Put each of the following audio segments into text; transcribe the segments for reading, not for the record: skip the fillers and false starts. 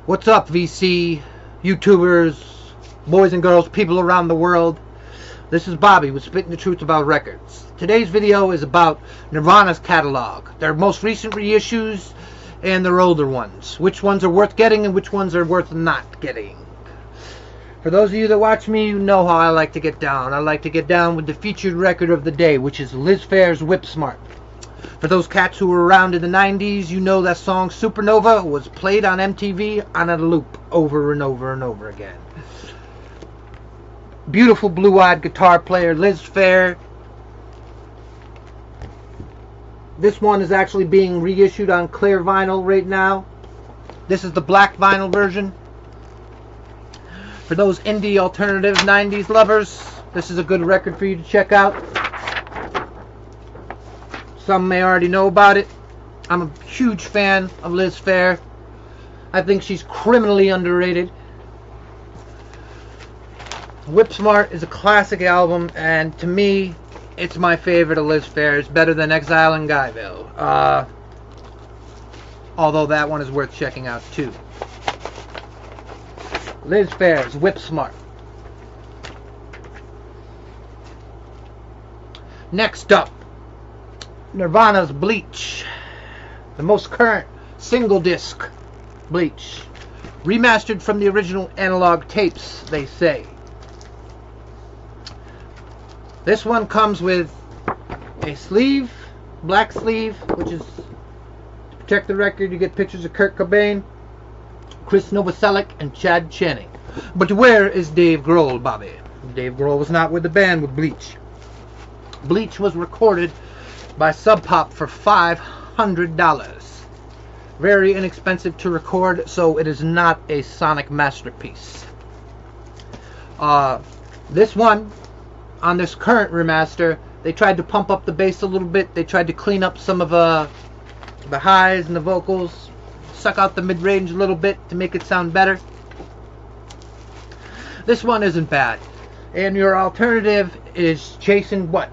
What's up, VC, YouTubers, boys and girls, people around the world? This is Bobby with Spitting the Truth About Records. Today's video is about Nirvana's catalog, their most recent reissues and their older ones. Which ones are worth getting and which ones are worth not getting. For those of you that watch me, you know how I like to get down. I like to get down with the featured record of the day, which is Liz Phair's Whip Smart. For those cats who were around in the 90s, you know that song Supernova was played on MTV on a loop over and over and over again. Beautiful blue-eyed guitar player Liz Phair. This one is actually being reissued on clear vinyl right now. This is the black vinyl version. For those indie alternative 90s lovers, this is a good record for you to check out. Some may already know about it. I'm a huge fan of Liz Phair. I think she's criminally underrated. Whip Smart is a classic album, and to me, it's my favorite of Liz Phair. It's better than Exile in Guyville. Although that one is worth checking out too. Liz Phair's Whip Smart. Next up, Nirvana's Bleach. The most current single disc Bleach. Remastered from the original analog tapes, they say. This one comes with a sleeve, black sleeve, which is to protect the record. You get pictures of Kurt Cobain, Chris Novoselic, and Chad Channing. But where is Dave Grohl, Bobby? Dave Grohl was not with the band with Bleach. Bleach was recorded by Sub Pop for $500. Very inexpensive to record, so it is not a sonic masterpiece. This one, on this current remaster, they tried to pump up the bass a little bit. They tried to clean up some of the highs and the vocals, suck out the mid-range a little bit to make it sound better. This one isn't bad. And your alternative is chasing what?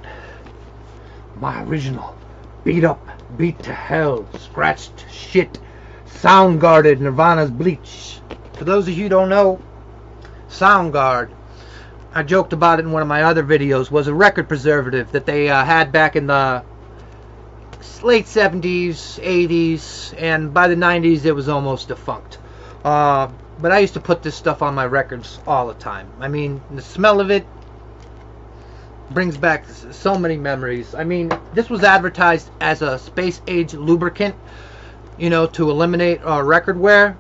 My original beat up, beat to hell, scratched shit, Soundgarden, Nirvana's Bleach. For those of you who don't know, Soundgarden, I joked about it in one of my other videos, was a record preservative that they had back in the late 70s, 80s, and by the 90s it was almost defunct. But I used to put this stuff on my records all the time. I mean, the smell of it brings back so many memories. I mean, this was advertised as a space-age lubricant, you know, to eliminate record wear,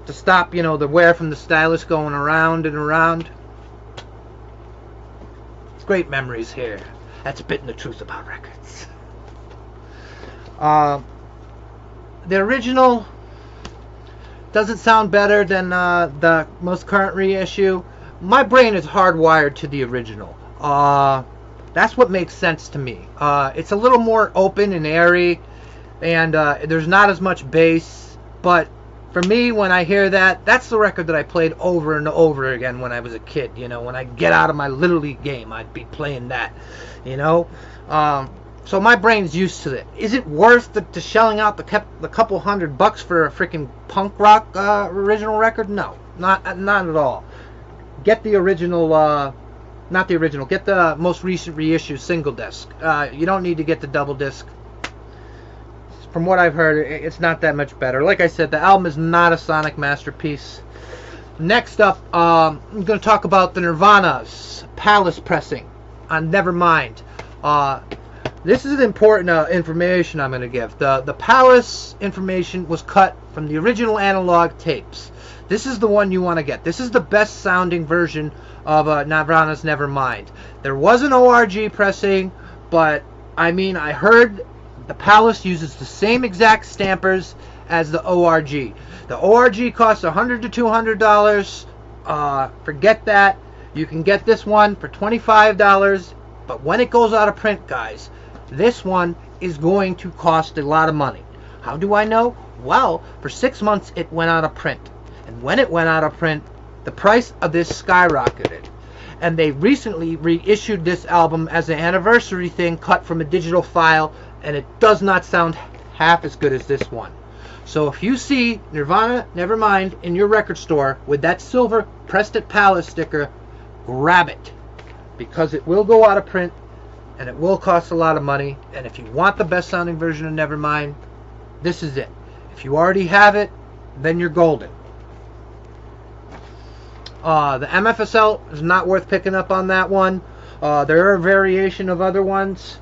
to stop, you know, the wear from the stylus going around and around. It's great memories here. That's Spitting the Truth About Records. The original doesn't sound better than the most current reissue. My brain is hardwired to the original. That's what makes sense to me. It's a little more open and airy, and there's not as much bass. But for me, when I hear that, that's the record that I played over and over again when I was a kid. You know, when I get out of my Little League game, I'd be playing that. You know, so my brain's used to it. Is it worth the shelling out the couple $100 for a freaking punk rock original record? No, not at all. Get the original. Not the original. Get the most recent reissue single disc. You don't need to get the double disc. From what I've heard, it's not that much better. Like I said, the album is not a sonic masterpiece. Next up, I'm going to talk about the Nirvana's Palace pressing on Nevermind. This is important information I'm going to give. The Palace information was cut from the original analog tapes. This is the one you want to get. This is the best sounding version of Nirvana's Nevermind. There was an ORG pressing, but I mean, I heard the Palace uses the same exact stampers as the ORG. The ORG costs $100 to $200. Forget that. You can get this one for $25, but when it goes out of print, guys, this one is going to cost a lot of money. How do I know? Well, for 6 months it went out of print. And when it went out of print, the price of this skyrocketed. And they recently reissued this album as an anniversary thing cut from a digital file, and it does not sound half as good as this one. So if you see Nirvana Nevermind in your record store with that silver Pressed at Palace sticker, grab it, because it will go out of print and it will cost a lot of money. And if you want the best sounding version of Nevermind, this is it. If you already have it, then you're golden. The MFSL is not worth picking up on that one. There are a variation of other ones,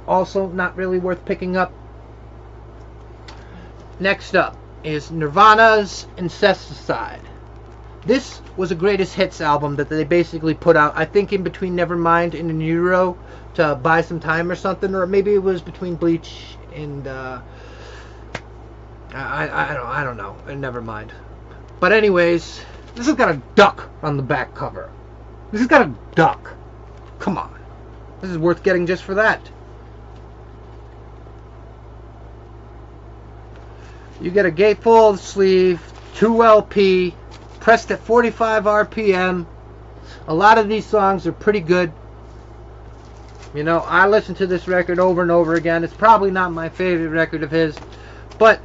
also not really worth picking up. Next up is Nirvana's Incesticide. This was a greatest hits album that they basically put out, I think, in between Nevermind and In Utero to buy some time or something, or maybe it was between Bleach and I don't know, and Nevermind. But anyways, this has got a duck on the back cover. This has got a duck. Come on, this is worth getting just for that. You get a gatefold sleeve, 2 LP, pressed at 45 RPM. A lot of these songs are pretty good. You know, I listen to this record over and over again. It's probably not my favorite record of his, but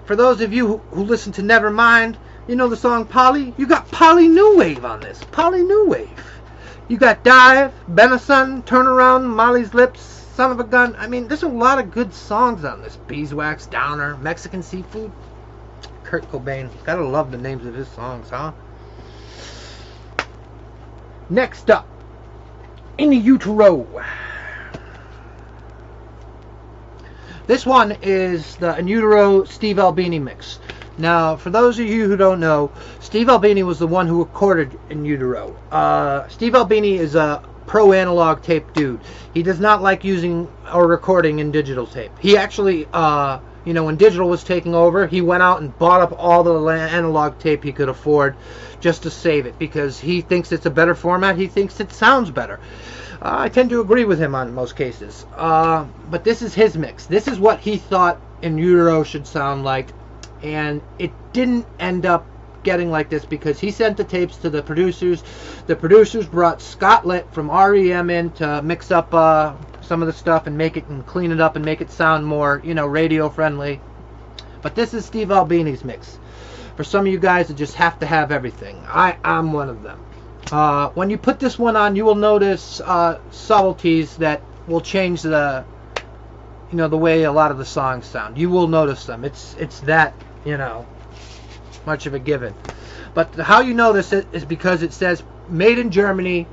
for those of you who listen to Nevermind, you know the song Polly? You got Polly New Wave on this. Polly New Wave. You got Dive, Benison, Turn Around, Molly's Lips, Son of a Gun. I mean, there's a lot of good songs on this. Beeswax, Downer, Mexican Seafood. Kurt Cobain. Gotta love the names of his songs, huh? Next up, In Utero. This one is the In Utero Steve Albini mix. Now, for those of you who don't know, Steve Albini was the one who recorded In Utero. Steve Albini is a pro analog tape dude. He does not like using or recording in digital tape. He actually, you know, when digital was taking over, he went out and bought up all the analog tape he could afford just to save it, because he thinks it's a better format. He thinks it sounds better. I tend to agree with him on most cases. But this is his mix. This is what he thought In Utero should sound like. And it didn't end up getting like this because he sent the tapes to the producers. The producers brought Scott Litt from REM in to mix up some of the stuff and make it and clean it up and make it sound more, you know, radio friendly. But this is Steve Albini's mix. For some of you guys that just have to have everything. I'm one of them. When you put this one on, you will notice subtleties that will change the, you know, the way a lot of the songs sound. You will notice them. It's that, you know, much of a given. But how you know this is because it says made in Germany,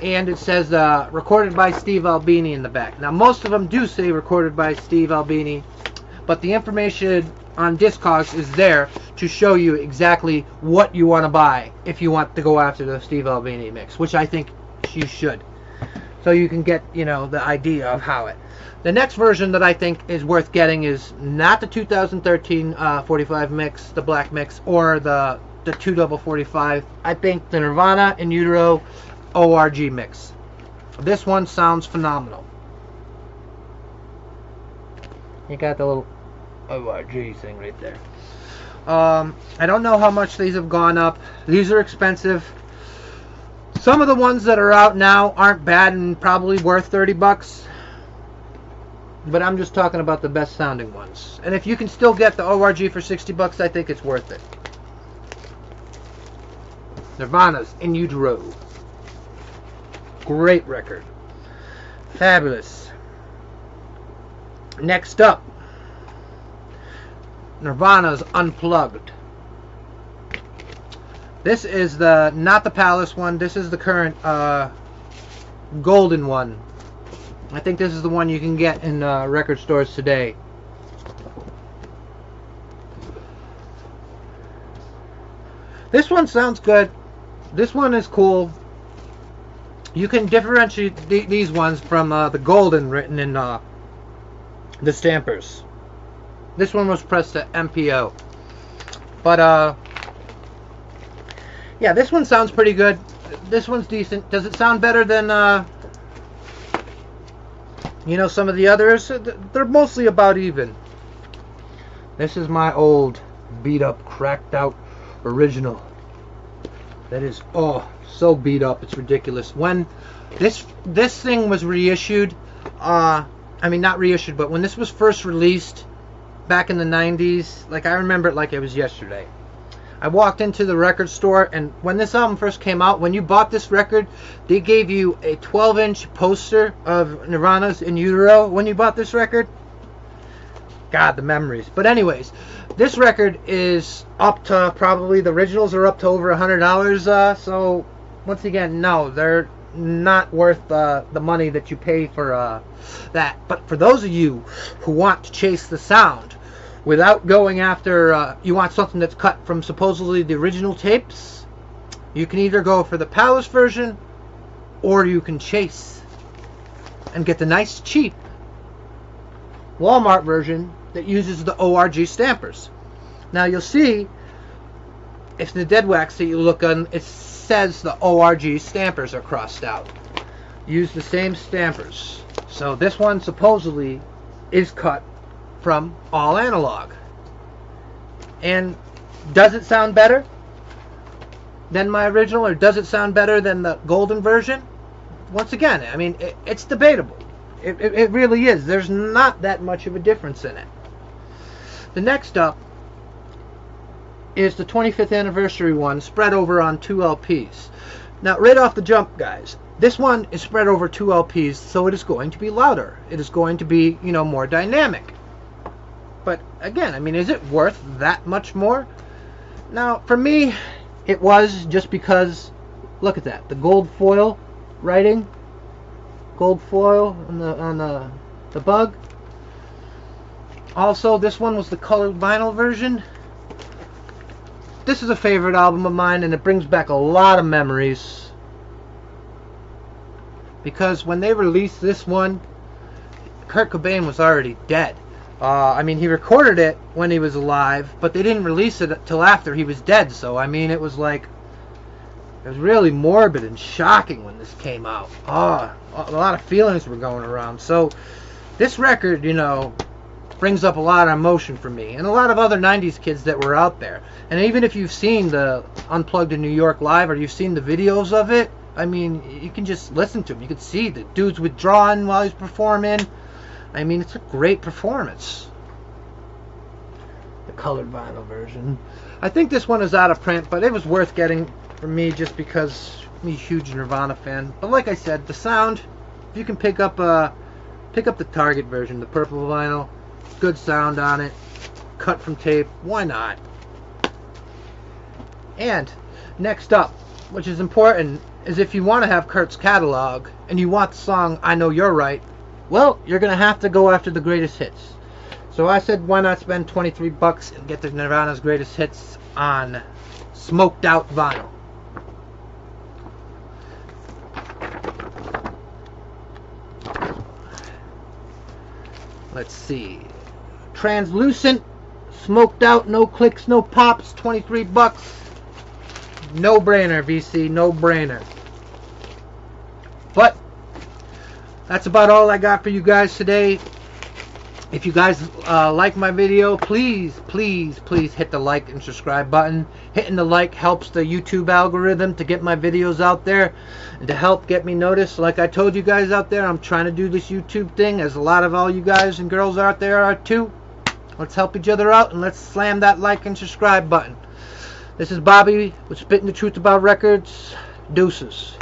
and it says recorded by Steve Albini in the back. Now most of them do say recorded by Steve Albini, but the information on Discogs is there to show you exactly what you want to buy if you want to go after the Steve Albini mix, which I think you should, so you can get, you know, the idea of how it. The next version that I think is worth getting is not the 2013 45 mix, the black mix, or the 245. I think the Nirvana In Utero ORG mix. This one sounds phenomenal. You got the little ORG thing right there. I don't know how much these have gone up. These are expensive. Some of the ones that are out now aren't bad and probably worth $30. But I'm just talking about the best sounding ones. And if you can still get the ORG for $60, I think it's worth it. Nirvana's In Utero. Great record. Fabulous. Next up, Nirvana's Unplugged. This is the, not the Palace one, this is the current golden one. I think this is the one you can get in record stores today. This one sounds good. This one is cool. You can differentiate these ones from the golden written in the stampers. This one was pressed at MPO. But yeah, this one sounds pretty good. This one's decent. Does it sound better than you know, some of the others? They're mostly about even. This is my old beat up, cracked out original. That is, oh, so beat up, it's ridiculous. When this thing was reissued, I mean not reissued, but when this was first released, back in the 90s. Like, I remember it like it was yesterday. I walked into the record store, and when this album first came out, when you bought this record, they gave you a 12-inch poster of Nirvana's In Utero when you bought this record. God, the memories. But anyways, this record is up to, probably the originals are up to over $100. So, once again, no, they're not worth the money that you pay for that. But for those of you who want to chase the sound, without going after, you want something that's cut from supposedly the original tapes, you can either go for the Palace version, or you can chase and get the nice, cheap Walmart version that uses the ORG stampers. Now you'll see, if the dead wax that you look on, it says the ORG stampers are crossed out. Use the same stampers. So this one supposedly is cut from all analog. And does it sound better than my original, or does it sound better than the golden version? Once again, I mean, it's debatable. It really is. There's not that much of a difference in it. The next up is the 25th anniversary one, spread over on 2 LPs. Now, right off the jump, guys, this one is spread over 2 LPs, so it is going to be louder. It is going to be, you know, more dynamic. But again, I mean, is it worth that much more? Now, for me, it was, just because, look at that, the gold foil writing, gold foil on the bug. Also, this one was the colored vinyl version. This is a favorite album of mine, and it brings back a lot of memories. Because when they released this one, Kurt Cobain was already dead. I mean, he recorded it when he was alive, but they didn't release it till after he was dead. So, I mean, it was like, it was really morbid and shocking when this came out. A lot of feelings were going around. So, this record, you know, brings up a lot of emotion for me and a lot of other 90s kids that were out there. And even if you've seen the Unplugged in New York live, or you've seen the videos of it, I mean, you can just listen to him. You can see the dude's withdrawing while he's performing. I mean, it's a great performance. The colored vinyl version. I think this one is out of print, but it was worth getting for me just because I'm a huge Nirvana fan. But like I said, the sound, if you can pick up the Target version, the purple vinyl, good sound on it, cut from tape, why not? And next up, which is important, is if you want to have Kurt's catalog and you want the song I Know You're Right, well, you're going to have to go after the greatest hits. So I said, why not spend $23 and get the Nirvana's greatest hits on smoked out vinyl. Let's see. Translucent, smoked out, no clicks, no pops, $23. No brainer, VC, no brainer. But that's about all I got for you guys today. If you guys like my video, please hit the like and subscribe button. Hitting the like helps the YouTube algorithm to get my videos out there and to help get me noticed. Like I told you guys out there, I'm trying to do this YouTube thing, as a lot of all you guys and girls out there are too. Let's help each other out, and let's slam that like and subscribe button. This is Bobby with Spitting the Truth About Records. Deuces.